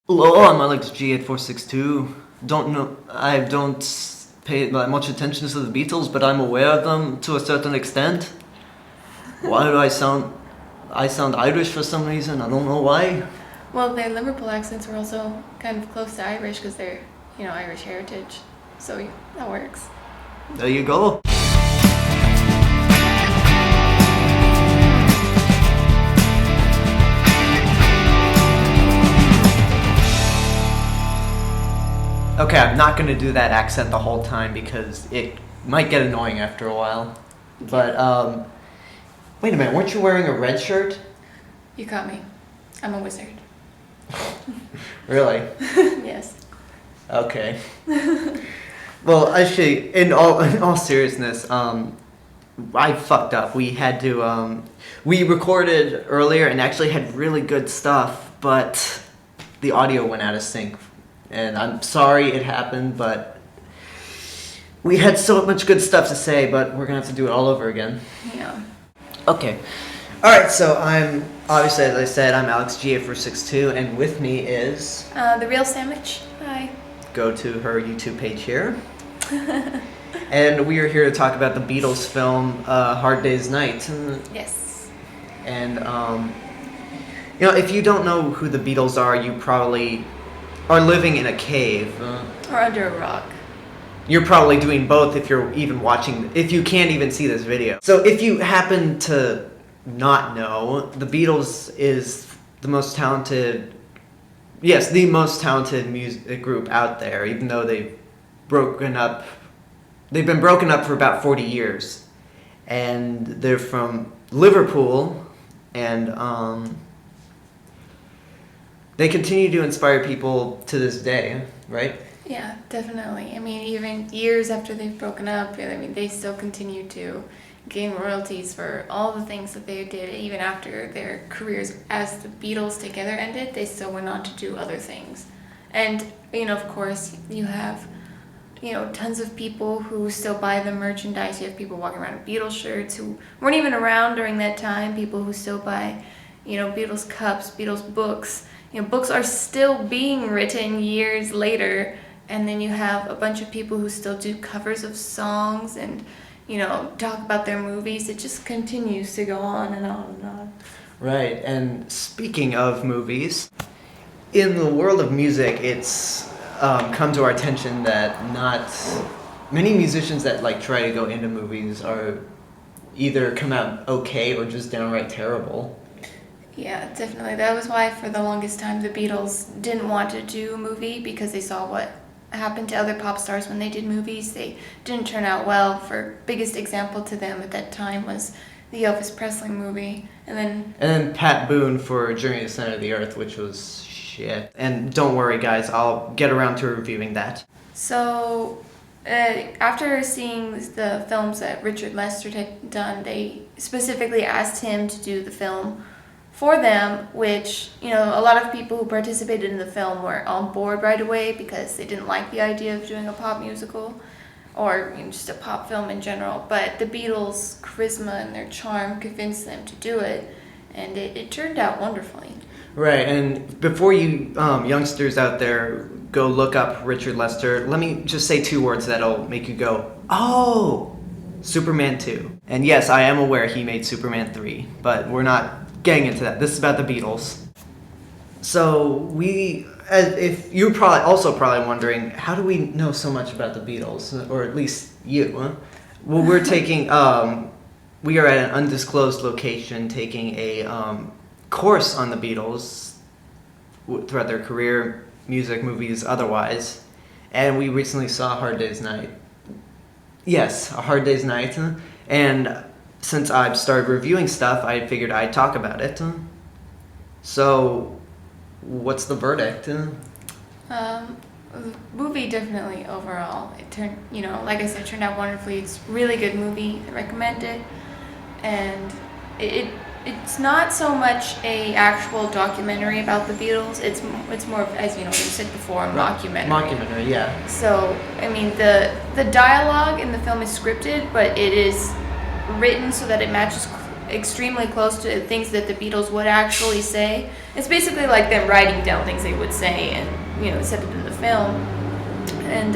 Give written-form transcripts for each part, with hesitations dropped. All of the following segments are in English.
Hello, I'm Alex G8462. Don't know. I don't pay that much attention to the Beatles, but I'm aware of them to a certain extent. Why do I sound? I sound Irish for some reason. I don't know why. Well, their Liverpool accents are also kind of close to Irish because they're, Irish heritage. So that works. There you go. Okay, I'm not gonna do that accent the whole time because it might get annoying after a while. But wait a minute, weren't you wearing a red shirt? You caught me. I'm a wizard. Really? Yes. Okay. Well, actually, in all seriousness, I fucked up. We had to we recorded earlier and actually had really good stuff, but the audio went out of sync. And I'm sorry it happened, but we had so much good stuff to say, but we're gonna have to do it all over again. Yeah. Okay. Alright, so I'm, obviously, as I said, I'm Alex G8462, and with me is... TheRealSammich. Hi. Go to her YouTube page here. And we are here to talk about the Beatles film, Hard Day's Night. Yes. And, if you don't know who the Beatles are, you probably are living in a cave. Or under a rock. You're probably doing both if you're even watching, if you can't even see this video. So if you happen to not know, the Beatles is the most talented, yes, the most talented music group out there, even though they've been broken up for about 40 years. And they're from Liverpool, and they continue to inspire people to this day, right? Yeah, definitely. I mean, even years after they've broken up, they still continue to gain royalties for all the things that they did. Even after their careers as the Beatles together ended, they still went on to do other things. And, of course, you have, tons of people who still buy the merchandise. You have people walking around in Beatles shirts who weren't even around during that time. People who still buy, Beatles cups, Beatles books. Books are still being written years later. And then you have a bunch of people who still do covers of songs and, talk about their movies. It just continues to go on and on and on. Right, and speaking of movies, in the world of music, it's come to our attention that not many musicians that try to go into movies are either come out okay or just downright terrible. Yeah, definitely. That was why for the longest time the Beatles didn't want to do a movie because they saw what happened to other pop stars when they did movies. They didn't turn out well. For biggest example to them at that time was the Elvis Presley movie. And then Pat Boone for Journey to the Center of the Earth, which was shit. And don't worry guys, I'll get around to reviewing that. So after seeing the films that Richard Lester had done, they specifically asked him to do the film for them, which, a lot of people who participated in the film were on board right away because they didn't like the idea of doing a pop musical or just a pop film in general. But the Beatles' charisma and their charm convinced them to do it, and it turned out wonderfully. Right, and before you youngsters out there go look up Richard Lester, let me just say two words that'll make you go, oh, Superman 2. And yes, I am aware he made Superman 3, but we're not getting into that. This is about the Beatles. So if you're probably wondering, how do we know so much about the Beatles, or at least you? Huh? Well, we're taking, we are at an undisclosed location taking a course on the Beatles throughout their career, music, movies, otherwise, and we recently saw Hard Day's Night. Yes, A Hard Day's Night, and since I've started reviewing stuff, I figured I'd talk about it. So, what's the verdict? The movie definitely overall, it turned, like I said, turned out wonderfully. It's a really good movie. I recommend it. And it's not so much a actual documentary about the Beatles. It's more of, as you said before, a mockumentary. Mockumentary, yeah. So, the dialogue in the film is scripted, but it is written so that it matches extremely close to things that the Beatles would actually say. It's basically like them writing down things they would say and said it in the film. And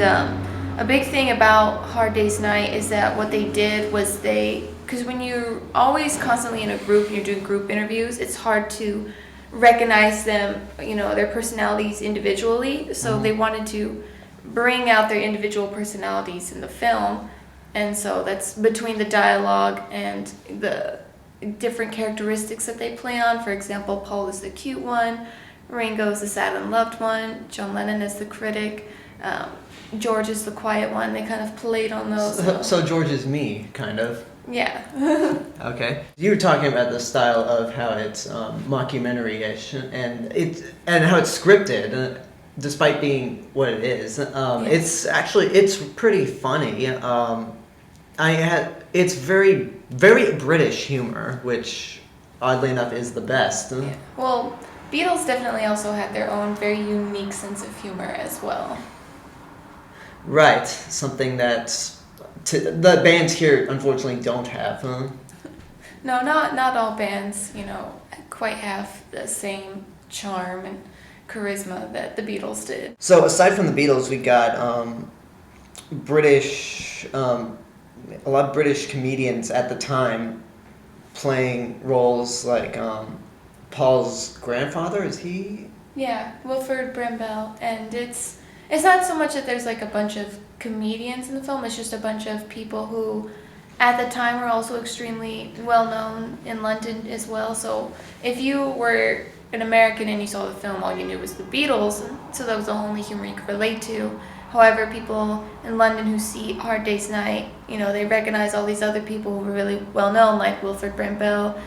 a big thing about Hard Day's Night is that what they did was because when you're always constantly in a group and you're doing group interviews, it's hard to recognize them, their personalities individually. So they wanted to bring out their individual personalities in the film. And so that's between the dialogue and the different characteristics that they play on. For example, Paul is the cute one, Ringo is the sad and loved one, John Lennon is the critic, George is the quiet one. They kind of played on those. So George is me, kind of. Yeah. Okay. You were talking about the style of how it's mockumentary-ish and how it's scripted, despite being what it is. It's pretty funny. It's very, very British humor, which oddly enough is the best. Yeah. Well, Beatles definitely also had their own very unique sense of humor as well. Right, something that the bands here unfortunately don't have. Huh? No, not all bands, quite have the same charm and charisma that the Beatles did. So aside from the Beatles, we got British, a lot of British comedians at the time playing roles like Paul's grandfather. Is he? Yeah, Wilford Brambell, and it's not so much that there's like a bunch of comedians in the film. It's just a bunch of people who, at the time, were also extremely well known in London as well. So if you were an American and you saw the film, all you knew was the Beatles, so that was the only humor you could relate to. However, people in London who see Hard Day's Night, they recognize all these other people who were really well known, like Wilford Brambell.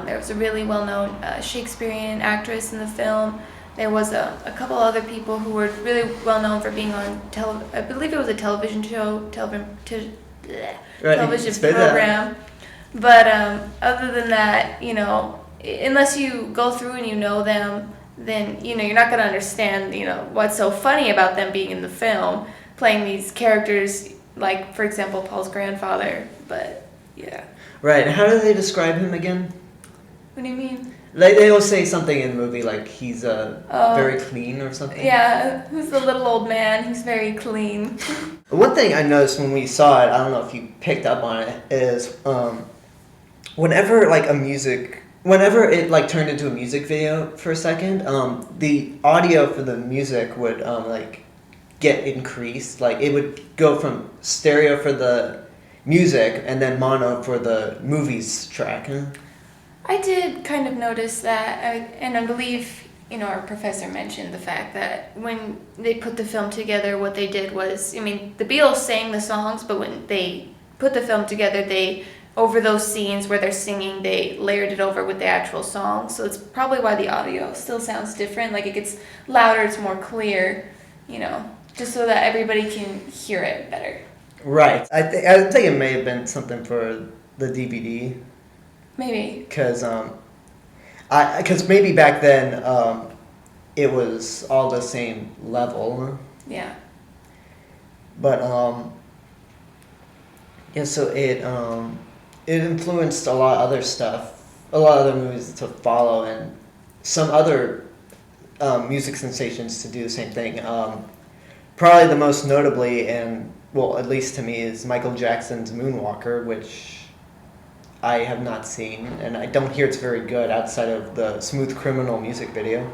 There was a really well known Shakespearean actress in the film. There was a couple other people who were really well known for being on I believe it was a television show, television program. But other than that, unless you go through and you know them, then you're not going to understand what's so funny about them being in the film, playing these characters like, for example, Paul's grandfather. But yeah. Right. How do they describe him again? What do you mean? They always say something in the movie like he's very clean or something. Yeah, he's a little old man. He's very clean. One thing I noticed when we saw it, I don't know if you picked up on it, is whenever it like turned into a music video for a second, the audio for the music would get increased. Like it would go from stereo for the music and then mono for the movies track. I did kind of notice that, and I believe, our professor mentioned the fact that when they put the film together, what they did was, the Beatles sang the songs, but when they put the film together, over those scenes where they're singing, they layered it over with the actual song. So it's probably why the audio still sounds different. Like it gets louder, it's more clear, just so that everybody can hear it better. Right. I think it may have been something for the DVD. Maybe. Because maybe back then it was all the same level. Yeah. But so it influenced a lot of other stuff, a lot of other movies to follow, and some other music sensations to do the same thing. Probably the most notably, and well, at least to me, is Michael Jackson's Moonwalker, which I have not seen, and I don't hear it's very good outside of the Smooth Criminal music video.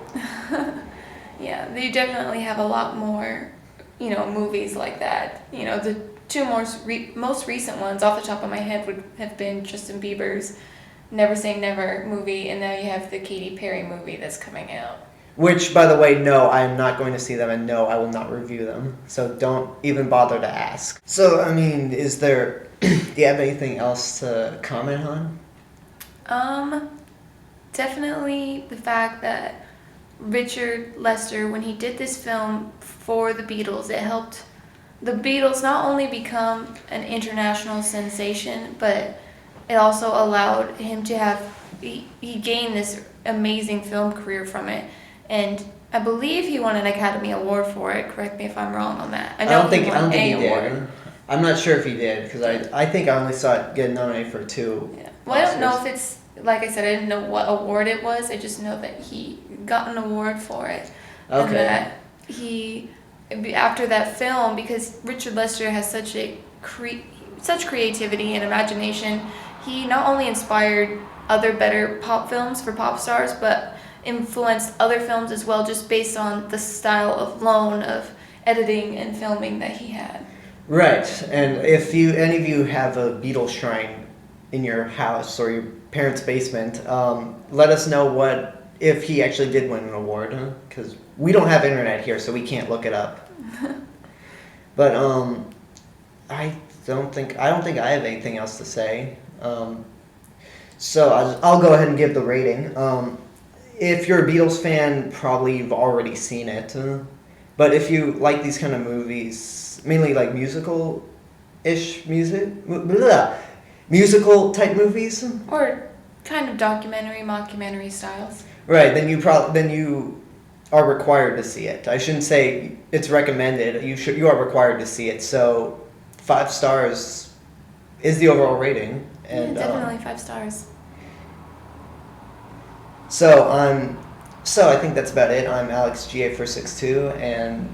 Yeah, they definitely have a lot more, movies like that. The two most recent ones off the top of my head would have been Justin Bieber's Never Say Never movie, and now you have the Katy Perry movie that's coming out. Which, by the way, no, I am not going to see them, and no, I will not review them. So don't even bother to ask. So, is there... do you have anything else to comment on? Definitely the fact that Richard Lester, when he did this film for the Beatles, it helped the Beatles not only become an international sensation, but it also allowed him to he gained this amazing film career from it. And I believe he won an Academy Award for it. Correct me if I'm wrong on that. I don't think he did. I'm not sure if he did, because I think I only saw it get nominated for 2. Yeah. Well, I don't know Oscars. if it's, like I said, I didn't know what award it was. I just know that he got an award for it. And Okay. that he, after that film, because Richard Lester has such creativity and imagination, he not only inspired other better pop films for pop stars, but influenced other films as well, just based on the style alone of editing and filming that he had. Right, and if any of you have a Beatles shrine in your house or your parents' basement, let us know if he actually did win an award, because we don't have internet here, so we can't look it up. But I don't think I have anything else to say. So I'll go ahead and give the rating. If you're a Beatles fan, probably you've already seen it. But if you like these kind of movies, mainly like musical type movies, Or kind of documentary, mockumentary styles. right? Then you are required to see it. I shouldn't say it's recommended. You are required to see it. So 5 stars is the overall rating. And Yeah, definitely 5 stars. So I think that's about it. I'm Alex GA462, and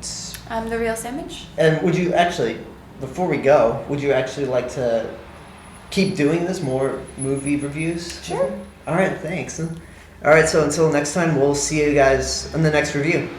I'm TheRealSammich. would you actually, before we go, would you actually like to keep doing this, more movie reviews? Sure. All right, thanks. All right, so until next time, we'll see you guys in the next review.